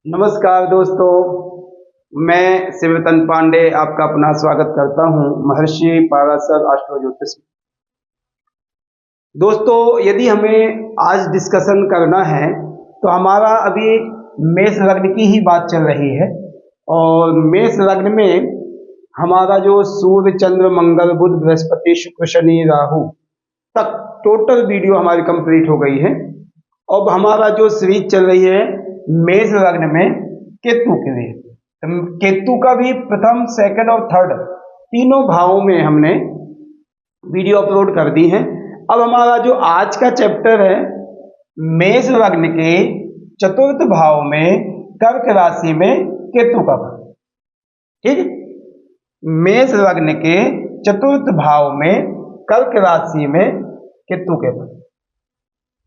नमस्कार दोस्तों, मैं शिवरतन पांडे आपका अपना स्वागत करता हूं महर्षि पाराशर एस्ट्रो ज्योतिष में। दोस्तों, यदि हमें आज डिस्कशन करना है तो हमारा अभी मेष लग्न की ही बात चल रही है और मेष लग्न में हमारा जो सूर्य चंद्र मंगल बुध बृहस्पति शुक्र शनि राहु तक टोटल वीडियो हमारी कंप्लीट हो गई है। अब हमारा जो सीरीज चल रही है मेष लग्न में केतु के लिए, केतु का भी प्रथम सेकंड और थर्ड तीनों भावों में हमने वीडियो अपलोड कर दी है। अब हमारा जो आज का चैप्टर है मेष लग्न के चतुर्थ भाव में कर्क राशि में केतु का फल। ठीक है, मेष लग्न के चतुर्थ भाव में कर्क राशि में केतु के फल।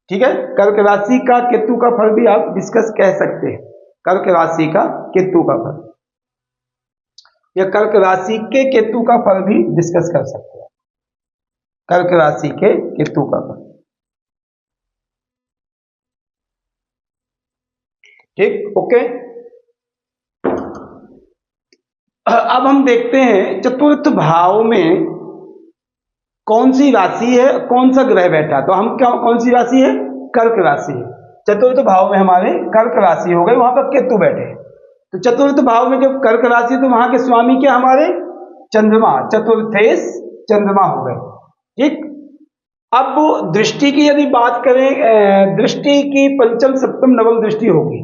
ठीक है, कर्क राशि का केतु का फल भी आप डिस्कस कह सकते हैं। कर्क राशि का केतु का फल या कर्क राशि के केतु का फल भी डिस्कस कर सकते हैं। कर्क राशि के केतु का फल। ठीक, ओके। अब हम देखते हैं चतुर्थ भाव में कौन सी राशि है, कौन सा ग्रह बैठा। तो हम कौन सी राशि है? कर्क राशि है। चतुर्थ भाव में हमारे कर्क राशि हो गई, वहां पर केतु बैठे। तो चतुर्थ भाव में जब कर्क राशि तो वहां के स्वामी क्या हमारे चंद्रमा, चतुर्थेश चंद्रमा हो गए। ठीक, अब दृष्टि की यदि बात करें, दृष्टि की पंचम सप्तम नवम दृष्टि होगी।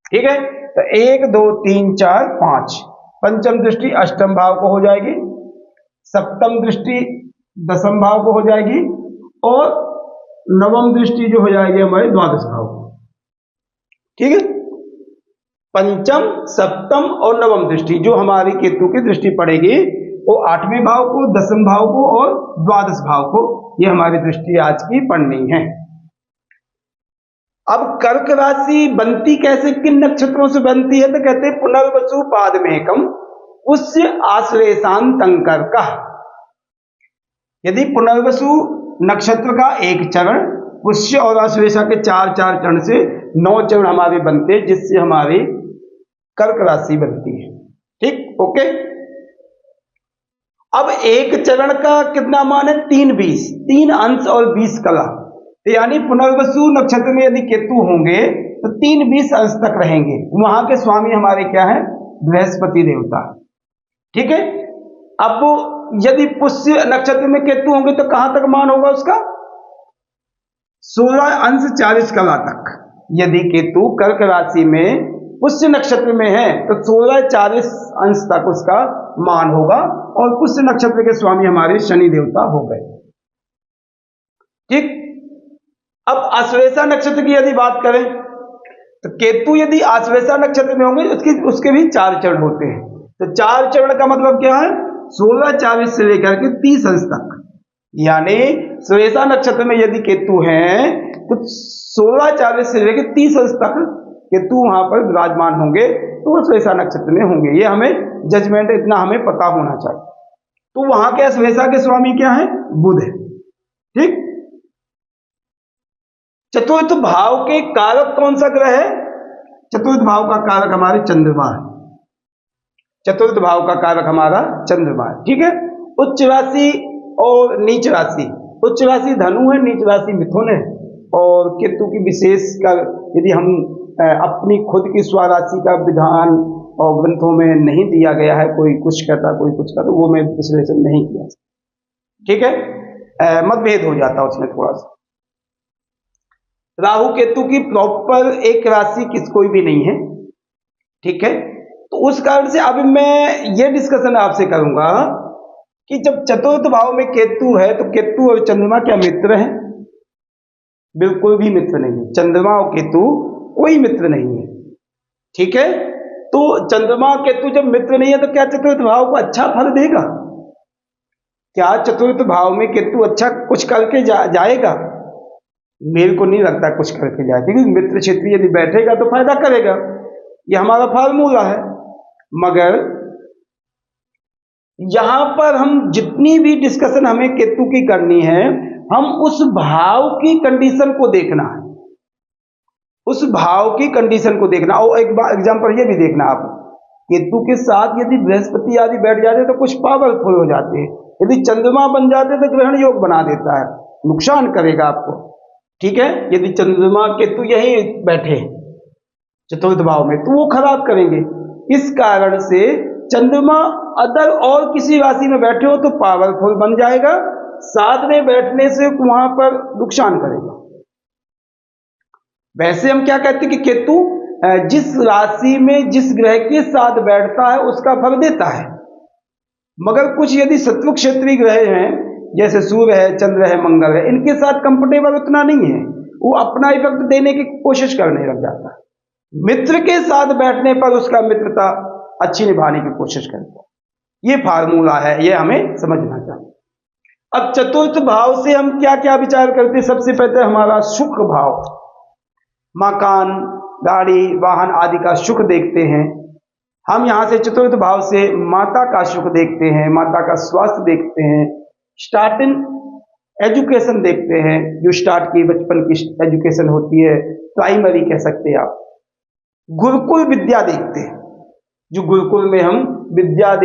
ठीक है, तो 1 2 3 4 5 पंचम दृष्टि अष्टम भाव को हो जाएगी, सप्तम दृष्टि दसम भाव को हो जाएगी और नवम दृष्टि जो हो जाएगी हमारे द्वादश भाव को। ठीक है, पंचम सप्तम और नवम दृष्टि जो हमारी केतु की दृष्टि पड़ेगी वो 8वें भाव को, दसम भाव को और द्वादश भाव को, ये हमारी दृष्टि आज की पढ़नी है। अब कर्क राशि बनती कैसे, किन नक्षत्रों से बनती है? तो कहते हैं पुनर्वसु पादमेकम पुष्य आश्लेषांतंकर्कः। यदि पुनर्वसु नक्षत्र का एक चरण, पुष्य और आश्लेषा के 4 चरण से 9 चरण हमारे बनते हैं, जिससे हमारी कर्क राशि बनती है। ठीक, ओके। अब एक चरण का कितना मान है? 3 अंश और 20 कला। तो यानी पुनर्वसु नक्षत्र में यदि केतु होंगे तो 3 अंश तक रहेंगे। वहां के स्वामी हमारे क्या है? बृहस्पति देवता। ठीक है, अब यदि पुष्य नक्षत्र में केतु होंगे तो कहां तक मान होगा उसका? 16 अंश 40 कला तक। यदि केतु कर्क राशि में पुष्य नक्षत्र में है तो 16-40 अंश तक उसका मान होगा और पुष्य नक्षत्र के स्वामी हमारे शनि देवता हो गए। ठीक, अब आश्लेषा नक्षत्र की यदि बात करें तो केतु यदि आश्लेषा नक्षत्र में होंगे उसके भी 4 चरण होते हैं। तो 4 चरण का मतलब क्या है? 16-40 से लेकर के 30 अंश तक। यानी श्लेषा नक्षत्र में यदि केतु हैं तो 16-40 से लेकर 30 अंश तक केतु वहां पर विराजमान होंगे तो वो श्लेषा नक्षत्र में होंगे। ये हमें जजमेंट इतना हमें पता होना चाहिए। तो वहां के श्लेषा के स्वामी क्या है? बुध है। ठीक, चतुर्थ भाव के कारक कौन सा ग्रह है? चतुर्थ भाव का कारक हमारे चंद्रमा है। चतुर्थ भाव का कारक हमारा चंद्रमा है। ठीक है, उच्च राशि और नीच राशि। उच्च राशि धनु है, नीच राशि मिथुन है। और केतु की विशेष कर यदि हम अपनी खुद की स्वराशि का विधान और ग्रंथों में नहीं दिया गया है, कोई कुछ कहता कोई कुछ कहता, वो मैं विश्लेषण नहीं किया। ठीक है, मतभेद हो जाता उसमें थोड़ा सा। राहु केतु की प्रॉपर एक राशि कोई भी नहीं है। ठीक है, तो उस कारण से अब मैं ये डिस्कशन आपसे करूंगा कि जब चतुर्थ भाव में केतु है तो केतु और चंद्रमा क्या मित्र हैं? बिल्कुल भी मित्र नहीं है। चंद्रमा और केतु कोई मित्र नहीं है। ठीक है, तो चंद्रमा और केतु जब मित्र नहीं है तो क्या चतुर्थ भाव को अच्छा फल देगा? क्या चतुर्थ भाव में केतु अच्छा कुछ करके जाएगा? मेरे को नहीं लगता कुछ करके जाए, क्योंकि मित्र क्षेत्र यदि बैठेगा तो फायदा करेगा। ये हमारा फार्मूला है। मगर यहां पर हम जितनी भी डिस्कशन हमें केतु की करनी है, हम उस भाव की कंडीशन को देखना है। उस भाव की कंडीशन को देखना। और एक एग्जाम्पल ये भी देखना आप, केतु के साथ यदि बृहस्पति आदि बैठ जाते तो कुछ पावरफुल हो जाते हैं, यदि चंद्रमा बन जाते तो ग्रहण योग बना देता है, नुकसान करेगा आपको। ठीक है, यदि चंद्रमा केतु यही बैठे चतुर्थ भाव में तो वो खराब करेंगे। इस कारण से चंद्रमा अदर और किसी राशि में बैठे हो तो पावरफुल बन जाएगा, साथ में बैठने से वहां पर नुकसान करेगा। वैसे हम क्या कहते हैं कि केतु जिस राशि में जिस ग्रह के साथ बैठता है उसका फल देता है, मगर कुछ यदि शत्रु क्षेत्रीय ग्रह हैं जैसे सूर्य है, चंद्र है, मंगल है, इनके साथ कंफर्टेबल उतना नहीं है, वो अपना इफेक्ट देने की कोशिश करने लग जाता है। मित्र के साथ बैठने पर उसका मित्रता अच्छी निभाने की कोशिश करता है। ये फार्मूला है, ये हमें समझना चाहिए। अब चतुर्थ भाव से हम क्या क्या विचार करते हैं? सबसे पहले हमारा सुख भाव, मकान, गाड़ी, वाहन आदि का सुख देखते हैं हम। यहां से चतुर्थ भाव से माता का सुख देखते हैं, माता का स्वास्थ्य देखते हैं, स्टार्टिंग एजुकेशन देखते हैं, जो स्टार्ट की बचपन की एजुकेशन होती है, प्राइमरी कह सकते हैं आप। गुरुकुल विद्या देखते हैं, जो गुरुकुल में हम विद्या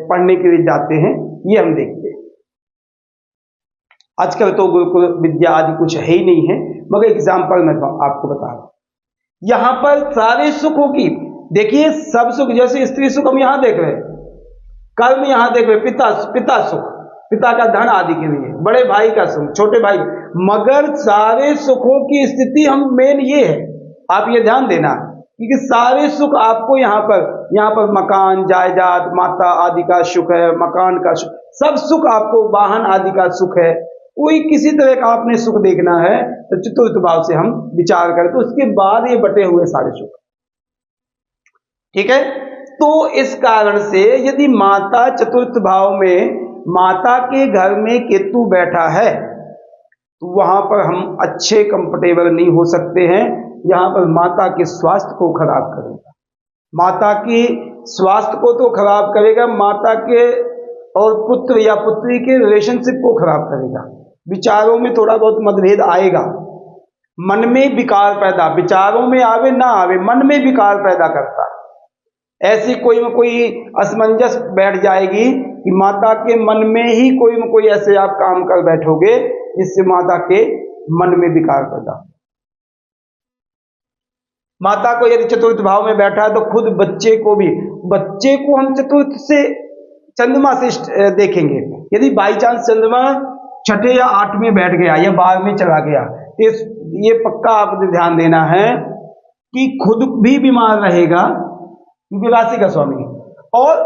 पढ़ने के लिए जाते हैं, ये हम देखते हैं। आजकल तो गुरुकुल विद्या आदि कुछ है ही नहीं है, मगर एग्जाम्पल मैं आपको बता रहा हूं। यहां पर सारे सुखों की देखिए, सब सुख, जैसे स्त्री सुख हम यहां देख रहे हैं, कर्म यहां देख रहे हैं, पिता सुख, पिता का धन आदि के लिए, बड़े भाई का सुख, छोटे भाई, मगर सारे सुखों की स्थिति हम मेन ये है, आप ये ध्यान देना, क्योंकि सारे सुख आपको यहाँ पर मकान, जायदाद, माता आदि का सुख है, मकान का सुख, सब सुख आपको, वाहन आदि का सुख है। कोई किसी तरह का आपने सुख देखना है तो चतुर्थ भाव से हम विचार करें, तो उसके बाद ये बटे हुए सारे सुख। ठीक है, तो इस कारण से यदि माता चतुर्थ भाव में, माता के घर में केतु बैठा है तो वहां पर हम अच्छे कंफर्टेबल नहीं हो सकते हैं। यहां पर माता के स्वास्थ्य को खराब करेगा, माता की स्वास्थ्य को तो खराब करेगा, माता के और पुत्र या पुत्री के रिलेशनशिप को खराब करेगा। विचारों में थोड़ा बहुत मतभेद आएगा, मन में विकार पैदा, विचारों में आवे ना आवे, मन में विकार पैदा करता है। ऐसी कोई असमंजस बैठ जाएगी कि माता के मन में ही कोई ऐसे आप काम कर बैठोगे जिससे माता के मन में विकार पैदा। माता को यदि चतुर्थ भाव में बैठा है तो खुद बच्चे को हम चतुर्थ से, चंद्रमा से देखेंगे। यदि बाई चांस चंद्रमा छठे या 8 में बैठ गया या 12 में चला गया तो ये पक्का आपको ध्यान देना है कि खुद भी बीमार रहेगा, क्योंकि राशि का स्वामी, और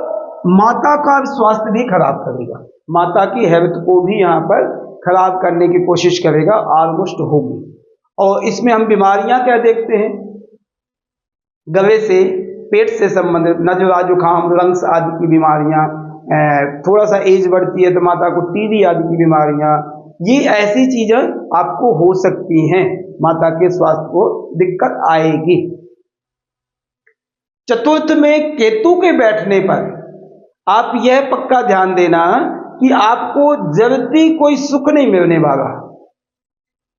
माता का स्वास्थ्य भी खराब करेगा, माता की हेल्थ को भी यहाँ पर खराब करने की कोशिश करेगा, ऑलमोस्ट होगी। और इसमें हम बीमारियां क्या देखते हैं? गले से, पेट से संबंधित नजला, जुखाम, लंग्स आदि की बीमारियां, थोड़ा सा एज बढ़ती है तो माता को टीबी आदि की बीमारियां, ये ऐसी चीजें आपको हो सकती हैं, माता के स्वास्थ्य को दिक्कत आएगी। चतुर्थ में केतु के बैठने पर आप यह पक्का ध्यान देना कि आपको जल्दी कोई सुख नहीं मिलने वाला।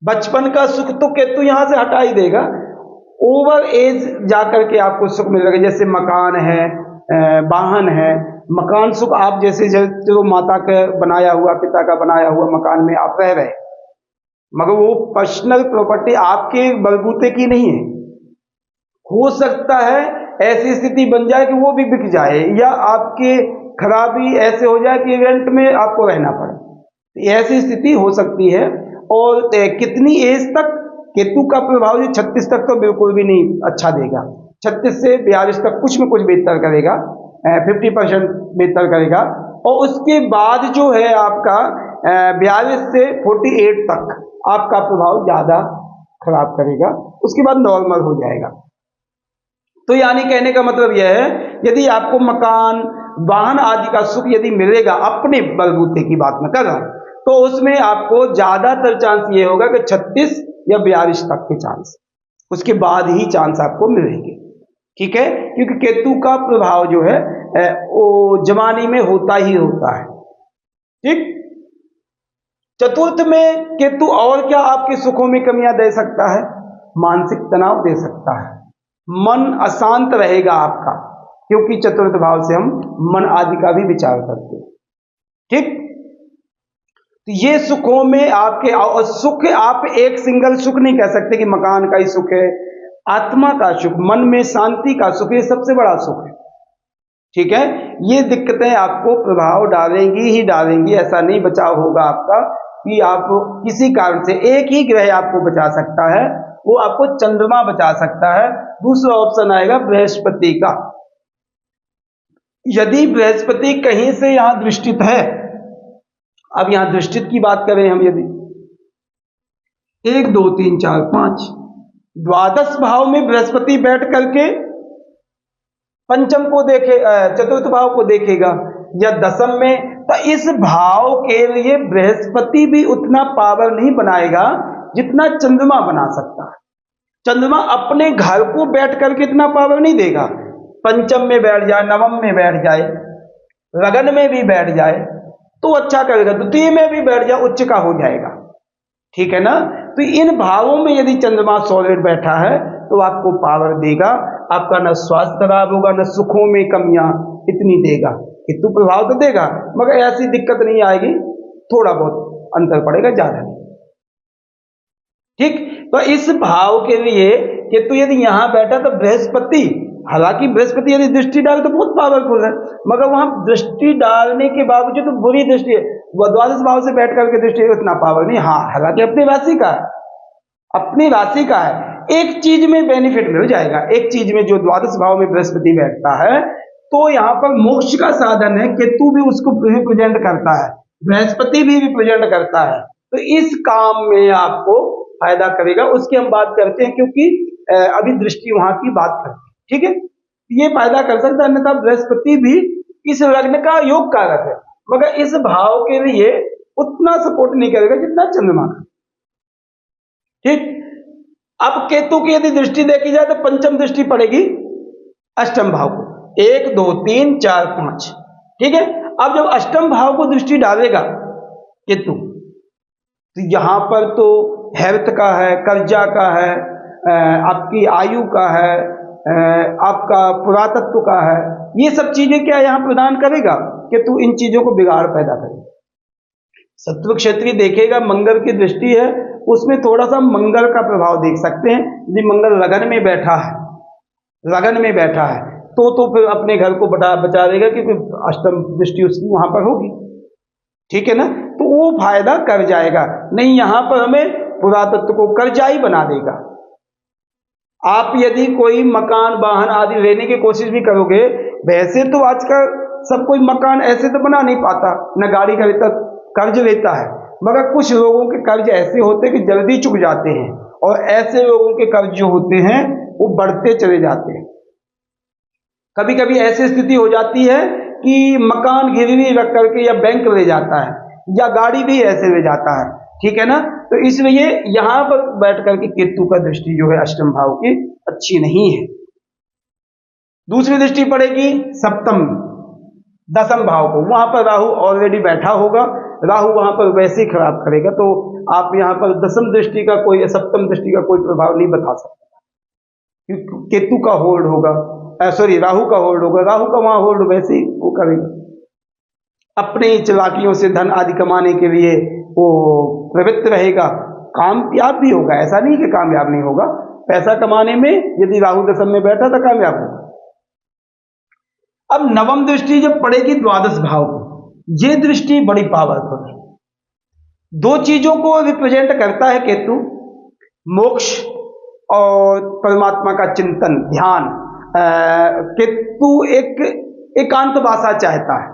बचपन का सुख तो केतु यहां से हटा ही देगा, ओवर एज जाकर के आपको सुख मिलेगा। जैसे मकान है, वाहन है, मकान सुख आप जैसे जो माता का बनाया हुआ, पिता का बनाया हुआ मकान में आप रह रहे, मगर वो पर्सनल प्रॉपर्टी आपके बलबूते की नहीं है। हो सकता है ऐसी स्थिति बन जाए कि वो भी बिक जाए, या आपके खराबी ऐसे हो जाए कि रेंट में आपको रहना पड़े, ऐसी स्थिति हो सकती है। और कितनी एज तक केतु का प्रभाव? 36 तक तो बिल्कुल भी नहीं अच्छा देगा, 36 से 42 तक कुछ में कुछ बेहतर करेगा, 50% बेहतर करेगा। और उसके बाद जो है आपका 42 से 48 तक आपका प्रभाव ज्यादा खराब करेगा, उसके बाद नॉर्मल हो जाएगा। तो यानी कहने का मतलब यह है, यदि आपको मकान, वाहन आदि का सुख यदि मिलेगा, अपने बलबूते की बात मैं कर रहा हूं, तो उसमें आपको ज्यादातर चांस ये होगा कि 36 या 42 तक के चांस, उसके बाद ही चांस आपको मिलेंगे। ठीक है, क्योंकि केतु का प्रभाव जो है वो जवानी में होता ही होता है। ठीक, चतुर्थ में केतु और क्या आपके सुखों में कमियां दे सकता है? मानसिक तनाव दे सकता है, मन अशांत रहेगा आपका, क्योंकि चतुर्थ भाव से हम मन आदि का भी विचार करते हैं। ठीक, तो ये सुखों में आपके, और सुख आप एक सिंगल सुख नहीं कह सकते कि मकान का ही सुख है, आत्मा का सुख, मन में शांति का सुख, ये सबसे बड़ा सुख है। ठीक है, ये दिक्कतें आपको प्रभाव डालेंगी ही डालेंगी, ऐसा नहीं बचाव होगा आपका कि आप किसी कारण से, एक ही ग्रह आपको बचा सकता है, वो आपको चंद्रमा बचा सकता है। दूसरा ऑप्शन आएगा बृहस्पति का। यदि बृहस्पति कहीं से यहां दृष्टित है, अब यहां दृष्टित की बात करें हम, यदि 1 2 3 4 5 द्वादश भाव में बृहस्पति बैठ करके पंचम को देखे, चतुर्थ भाव को देखेगा या दशम में, तो इस भाव के लिए बृहस्पति भी उतना पावर नहीं बनाएगा जितना चंद्रमा बना सकता है। चंद्रमा अपने घर को बैठ करके इतना पावर नहीं देगा, पंचम में बैठ जाए, नवम में बैठ जाए, लगन में भी बैठ जाए तो अच्छा करेगा, द्वितीय में भी बैठ जाए उच्च का हो जाएगा। ठीक है ना, तो इन भावों में यदि चंद्रमा सॉलिड बैठा है तो आपको पावर देगा, आपका न स्वास्थ्य खराब होगा, न सुखों में कमियां इतनी देगा, किंतु प्रभाव तो देगा, मगर ऐसी दिक्कत नहीं आएगी, थोड़ा बहुत अंतर पड़ेगा, ज्यादा नहीं। ठीक, तो इस भाव के लिए केतु यदि यहां बैठा तो बृहस्पति, हालांकि बृहस्पति यदि दृष्टि डाले तो बहुत पावरफुल है, मगर वहां दृष्टि डालने के बावजूद तो बुरी दृष्टि है, द्वादश भाव से बैठ करके दृष्टि उतना पावर नहीं। हाँ, हालांकि अपनी राशि का है, अपनी राशि का है, एक चीज में बेनिफिट मिल जाएगा, एक चीज में जो द्वादश भाव में बृहस्पति बैठता है तो यहां पर मोक्ष का साधन है, केतु भी उसको रिप्रेजेंट करता है, बृहस्पति भी रिप्रेजेंट करता है, तो इस काम में आपको फायदा करेगा। उसकी हम बात करते हैं, क्योंकि अभी दृष्टि वहां की बात करते हैं। ठीक है, ये फायदा कर सकता है, अन्यथा बृहस्पति भी इस लग्न का योग कारक है, मगर इस भाव के लिए उतना सपोर्ट नहीं करेगा जितना चंद्रमा का। ठीक, अब केतु की यदि दृष्टि देखी जाए तो पंचम दृष्टि पड़ेगी अष्टम भाव को, 1 2 3 4 5। ठीक है, अब जब अष्टम भाव को दृष्टि डालेगा केतु, तो यहां पर तो हेल्थ का है, कर्जा का है, आपकी आयु का है, आपका पुरातत्व का है, ये सब चीजें क्या यहां प्रदान करेगा केतु, इन चीजों को बिगाड़ पैदा करेगा। शत्रु क्षेत्रीय देखेगा, मंगल की दृष्टि है, उसमें थोड़ा सा मंगल का प्रभाव देख सकते हैं। यदि मंगल लगन में बैठा है, लगन में बैठा है तो फिर अपने घर को बचा देगा, क्योंकि अष्टम दृष्टि उसकी वहां पर होगी। ठीक है ना, तो वो फायदा कर जाएगा। नहीं, यहां पर हमें पुरातत्व को कर्जाई बना देगा। आप यदि कोई मकान वाहन आदि लेने की कोशिश भी करोगे, वैसे तो आजकल सब कोई मकान ऐसे तो बना नहीं पाता, न गाड़ी खरीदता, कर्ज लेता है, मगर कुछ लोगों के कर्ज ऐसे होते हैं कि जल्दी चुक जाते हैं, और ऐसे लोगों के कर्ज जो होते हैं वो बढ़ते चले जाते हैं। कभी कभी ऐसी स्थिति हो जाती है कि मकान गिरवी रख करके या बैंक ले जाता है, या गाड़ी भी ऐसे ले जाता है। ठीक है ना, तो इसलिए यहां पर बैठ करके केतु का दृष्टि जो है अष्टम भाव की अच्छी नहीं है। दूसरी दृष्टि पड़ेगी सप्तम दसम भाव को, वहां पर राहु ऑलरेडी बैठा होगा, राहु वहां पर वैसे ही खराब करेगा, तो आप यहां पर दसम दृष्टि का कोई, सप्तम दृष्टि का कोई प्रभाव नहीं बता सकते, क्योंकि केतु का होल्ड होगा, सॉरी राहु का होल्ड होगा, राहु का वहां होल्ड वैसे ही वो करेगा। अपने चालाकियों से धन आदि कमाने के लिए वो प्रवृत्त रहेगा, कामयाब भी होगा, ऐसा नहीं कि कामयाब नहीं होगा, पैसा कमाने में यदि राहु दशम में बैठा तो कामयाब होगा। अब नवम दृष्टि जब पड़ेगी द्वादश भाव को, ये दृष्टि बड़ी पावरफुल है, दो चीजों को रिप्रेजेंट करता है केतु, मोक्ष और परमात्मा का चिंतन ध्यान। केतु एक एकांतवासा चाहता है,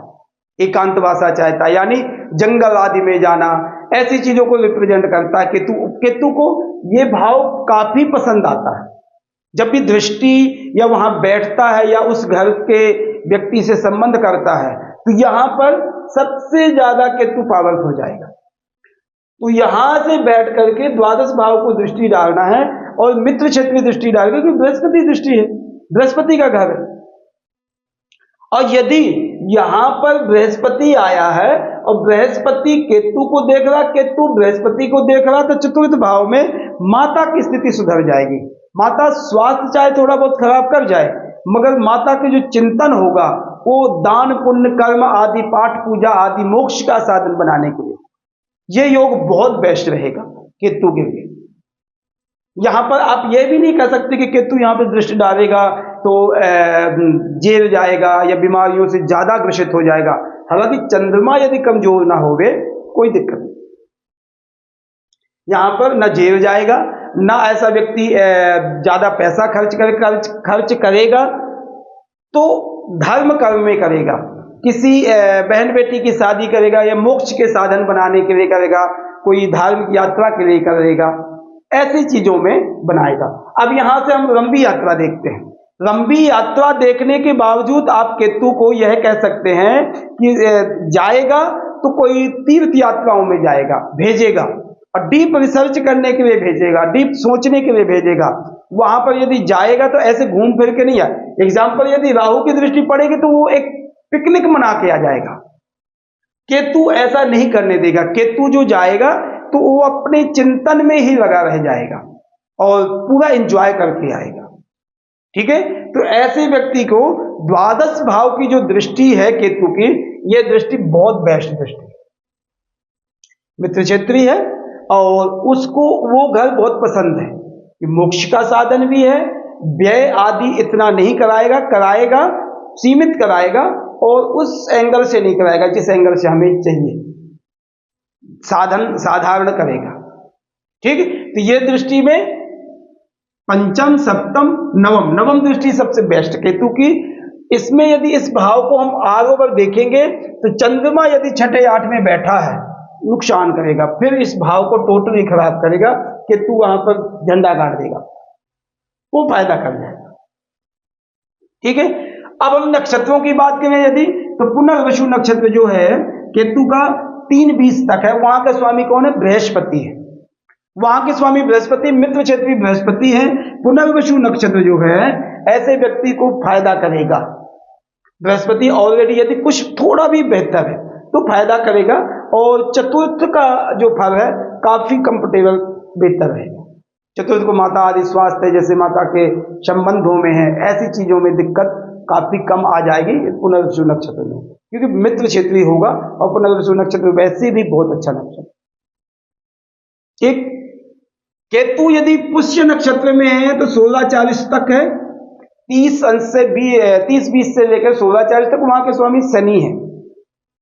एकांतवासा चाहता है, यानी जंगल आदि में जाना, ऐसी चीजों को रिप्रेजेंट करता है केतु। केतु को ये भाव काफी पसंद आता है। जब भी दृष्टि या वहां बैठता है या उस घर के व्यक्ति से संबंध करता है, तो यहां पर सबसे ज्यादा केतु पावरफुल हो जाएगा। तो यहां से बैठ करके द्वादश भाव को दृष्टि डालना है, और मित्र क्षेत्रीय दृष्टि डालना, क्योंकि बृहस्पति दृष्टि है, बृहस्पति का घर है। और यदि यहां पर बृहस्पति आया है और बृहस्पति केतु को देख रहा, केतु बृहस्पति को देख रहा, तो चतुर्थ भाव में माता की स्थिति सुधर जाएगी। माता स्वास्थ्य चाहे थोड़ा बहुत खराब कर जाए, मगर माता के जो चिंतन होगा वो दान पुण्य कर्म आदि पाठ पूजा आदि मोक्ष का साधन बनाने के लिए ये योग बहुत बेस्ट रहेगा केतु के लिए। यहां पर आप ये भी नहीं कह सकते कि केतु यहां पर दृष्टि डालेगा तो जेल जाएगा या बीमारियों से ज्यादा ग्रसित हो जाएगा। हालांकि चंद्रमा यदि कमजोर ना होवे कोई दिक्कत नहीं, यहां पर न जेल जाएगा, ना ऐसा व्यक्ति ज्यादा पैसा खर्च करेगा, तो धर्म कर्म में करेगा, किसी बहन बेटी की शादी करेगा या मोक्ष के साधन बनाने के लिए करेगा, कोई धार्मिक यात्रा के लिए करेगा, ऐसी चीजों में बनाएगा। अब यहां से हम लंबी यात्रा देखते हैं। लंबी यात्रा देखने के बावजूद आप केतु को यह कह सकते हैं कि जाएगा तो कोई तीर्थ यात्राओं में जाएगा, भेजेगा, और डीप रिसर्च करने के लिए भेजेगा, डीप सोचने के लिए भेजेगा। वहां पर यदि जाएगा तो ऐसे घूम फिर के नहीं आए। एग्जाम्पल, यदि राहु की दृष्टि पड़ेगी तो वो एक पिकनिक मना के आ जाएगा। केतु ऐसा नहीं करने देगा। केतु जो जाएगा तो वो अपने चिंतन में ही लगा रह जाएगा और पूरा एंजॉय करके आएगा। ठीक है, तो ऐसे व्यक्ति को द्वादश भाव की जो दृष्टि है केतु की, यह दृष्टि बहुत बेस्ट दृष्टि है, मित्र क्षेत्री है, और उसको वो घर बहुत पसंद है कि मोक्ष का साधन भी है, व्यय आदि इतना नहीं कराएगा, सीमित कराएगा, और उस एंगल से नहीं कराएगा जिस एंगल से हमें चाहिए, साधारण करेगा। ठीक है, तो ये दृष्टि में पंचम सप्तम नवम दृष्टि सबसे बेस्ट केतु की। इसमें यदि इस भाव को हम आगे पर देखेंगे तो चंद्रमा यदि छठे आठ में बैठा है नुकसान करेगा, फिर इस भाव को टोटली खराब करेगा। केतु वहां पर झंडा गाड़ देगा, वो फायदा कर जाएगा। ठीक है, अब हम नक्षत्रों की बात करें यदि, तो पुनर्वसु नक्षत्र जो है केतु का 3:20 तक है। वहां का स्वामी कौन है? बृहस्पति है। वहां के स्वामी बृहस्पति, मित्र क्षेत्री बृहस्पति है। पुनर्वसु नक्षत्र जो है ऐसे व्यक्ति को फायदा करेगा। बृहस्पति ऑलरेडी यदि कुछ थोड़ा भी बेहतर है तो फायदा करेगा, और चतुर्थ का जो फल है काफी कंफर्टेबल बेहतर रहेगा। चतुर्थ को माता आदि स्वास्थ्य, जैसे माता के संबंधों में है, ऐसी चीजों में दिक्कत काफी कम आ जाएगी पुनर्वसु नक्षत्र में, क्योंकि मित्र क्षेत्री होगा, और पुनर्वसु नक्षत्र वैसे भी बहुत अच्छा नक्षत्र। ठीक, केतु यदि पुष्य नक्षत्र में है तो 16:40 तक है, 30:20 से लेकर 16:40 तक वहां के स्वामी शनि है।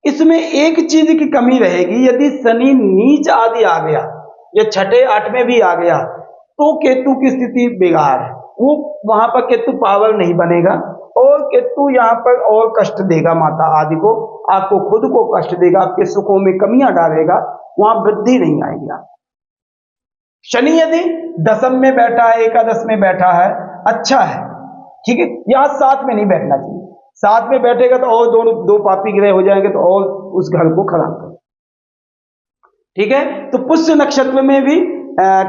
इसमें एक चीज की कमी रहेगी, यदि शनि नीच आदि आ गया या छठे आठ में भी आ गया तो केतु की स्थिति बेकार है, वो वहां पर केतु पावर नहीं बनेगा, और केतु यहाँ पर और कष्ट देगा माता आदि को, आपको खुद को कष्ट देगा, आपके सुखों में कमियां डालेगा, वहां वृद्धि नहीं आएगी। आप शनि यदि दशम में बैठा है, एकादश में बैठा है, अच्छा है, ठीक है, यहां साथ में नहीं बैठना चाहिए। साथ में बैठेगा तो और दो पापी ग्रह हो जाएंगे तो और उस घर को खराब कर। ठीक है, तो पुष्य नक्षत्र में भी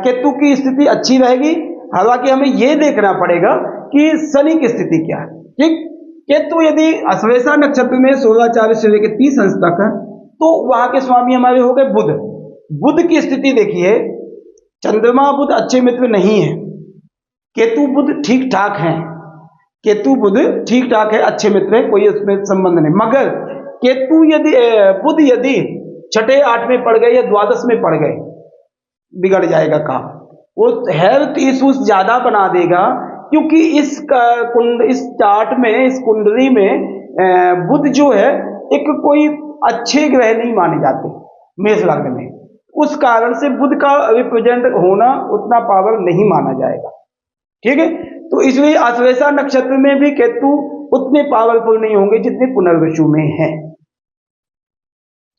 केतु की स्थिति अच्छी रहेगी। हालांकि हमें यह देखना पड़ेगा कि शनि की स्थिति क्या है। ठीक, केतु यदि अश्वेसा नक्षत्र में 16:40 से लेकर 30 अंश तक है तो वहां के स्वामी हमारे हो गए बुध। बुध की स्थिति देखिए, चंद्रमा बुध अच्छे मित्र नहीं है, केतु बुध ठीक ठाक है, केतु बुध ठीक ठाक है, अच्छे मित्र है, कोई उसमें संबंध नहीं। मगर केतु यदि बुध यदि छठे आठ में पड़ गए या द्वादश में पड़ गए, बिगड़ जाएगा काम, वो हेल्थ इश्यूज ज्यादा बना देगा, क्योंकि इस चार्ट में, इस कुंडली में बुध जो है एक कोई अच्छे ग्रह नहीं माने जाते मेष लग्न में, उस कारण से बुध का रिप्रेजेंट होना उतना पावर नहीं माना जाएगा। ठीक है, तो इसलिए आश्लेषा नक्षत्र में भी केतु उतने पावरफुल नहीं होंगे जितने पुनर्वसु में हैं।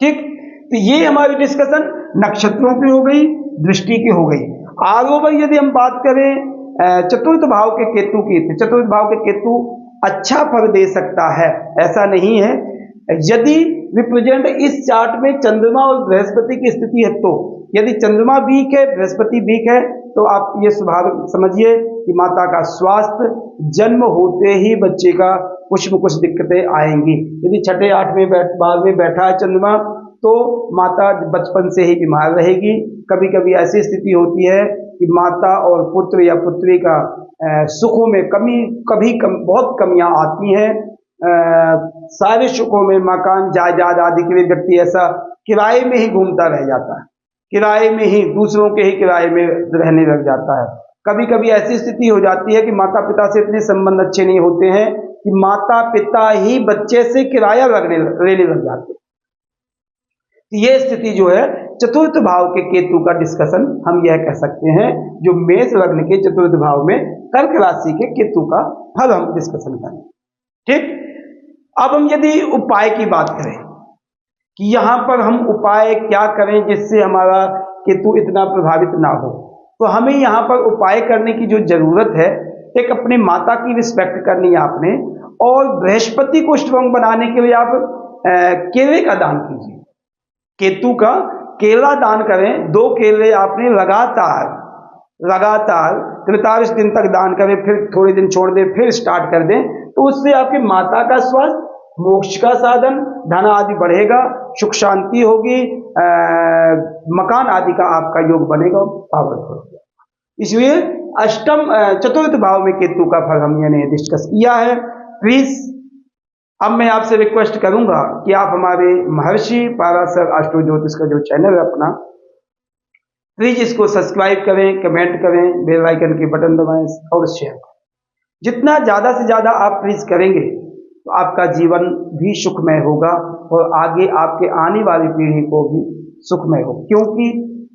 ठीक, तो ये हमारी डिस्कशन नक्षत्रों की हो गई, दृष्टि की हो गई। आरोवर यदि हम बात करें चतुर्थ भाव के केतु की, तो चतुर्थ भाव के केतु अच्छा फल दे सकता है, ऐसा नहीं है। यदि रिप्रेजेंट इस चार्ट में चंद्रमा और बृहस्पति की स्थिति है, तो यदि चंद्रमा वीक है, बृहस्पति वीक है, तो आप ये स्वाभाविक समझिए कि माता का स्वास्थ्य जन्म होते ही बच्चे का कुछ न कुछ दिक्कतें आएंगी। यदि छठे आठ में बाद में बैठा है चंद्रमा, तो माता बचपन से ही बीमार रहेगी। कभी कभी ऐसी स्थिति होती है कि माता और पुत्र या पुत्री का सुखों में बहुत कमियां आती हैं। सारे सुखों में मकान जायदाद आदि के लिए व्यक्ति ऐसा किराए में ही घूमता रह जाता है, किराए में ही दूसरों के ही किराए में रहने लग जाता है। कभी कभी ऐसी स्थिति हो जाती है कि माता पिता से इतने संबंध अच्छे नहीं होते हैं कि माता पिता ही बच्चे से किराया लेने लग जाते हैं। ये स्थिति जो है चतुर्थ भाव के केतु का डिस्कशन हम यह कह सकते हैं, जो मेष लग्न के चतुर्थ भाव में कर्क राशि के केतु का फल हम डिस्कशन करें। ठीक, अब हम यदि उपाय की बात करें कि यहां पर हम उपाय क्या करें जिससे हमारा केतु इतना प्रभावित ना हो, तो हमें यहां पर उपाय करने की जो जरूरत है, एक अपने माता की रिस्पेक्ट करनी है आपने, और बृहस्पति को स्ट्रांग बनाने के लिए आप केले का दान कीजिए। केतु का केला दान करें, 2 केले आपने लगातार 43 दिन तक दान करें, फिर थोड़े दिन छोड़ दें, फिर स्टार्ट कर दें, तो उससे आपकी माता का स्वास्थ्य, मोक्ष का साधन, धन आदि बढ़ेगा, सुख शांति होगी, मकान आदि का आपका योग बनेगा, पावरफुल होगा। इसलिए चतुर्थ भाव में केतु का फल हमने डिस्कस किया है। प्लीज अब मैं आपसे रिक्वेस्ट करूंगा कि आप हमारे महर्षि पाराशर एस्ट्रो ज्योतिष का जो चैनल है अपना, प्लीज इसको सब्सक्राइब करें, कमेंट करें, बेल आइकन के बटन दबाएं और शेयर करें। जितना ज्यादा से ज्यादा आप प्लीज करेंगे तो आपका जीवन भी सुखमय होगा और आगे आपके आने वाली पीढ़ी को भी सुखमय होगा। क्योंकि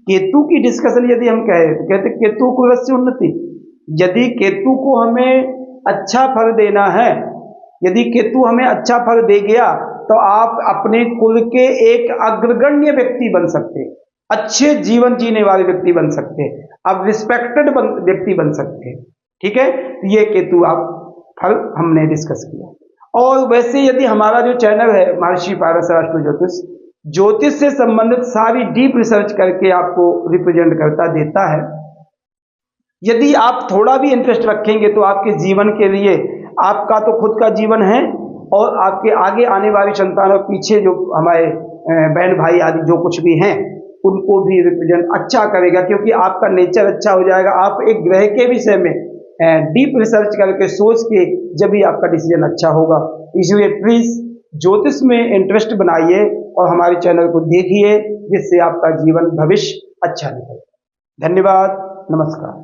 केतु की डिस्कशन यदि हम कहें तो कहते केतु कुलस्य उन्नति, यदि केतु को हमें अच्छा फल देना है, यदि केतु हमें अच्छा फल दे गया तो आप अपने कुल के एक अग्रगण्य व्यक्ति बन सकते हैं, अच्छे जीवन जीने वाले व्यक्ति बन सकते हैं, आप रिस्पेक्टेड व्यक्ति बन सकते हैं। ठीक है, ये केतु आप फल हमने डिस्कस किया। और वैसे यदि हमारा जो चैनल है महर्षि पाराशर एस्ट्रो ज्योतिष, ज्योतिष से संबंधित सारी डीप रिसर्च करके आपको रिप्रेजेंट करता देता है। यदि आप थोड़ा भी इंटरेस्ट रखेंगे तो आपके जीवन के लिए, आपका तो खुद का जीवन है और आपके आगे आने वाली संतान और पीछे जो हमारे बहन भाई आदि जो कुछ भी हैं उनको भी रिप्रेजेंट अच्छा करेगा, क्योंकि आपका नेचर अच्छा हो जाएगा। आप एक ग्रह के विषय में डीप रिसर्च करके सोच के जब भी आपका डिसीजन अच्छा होगा। इसलिए प्लीज ज्योतिष में इंटरेस्ट बनाइए और हमारे चैनल को देखिए, जिससे आपका जीवन भविष्य अच्छा निकले। धन्यवाद, नमस्कार।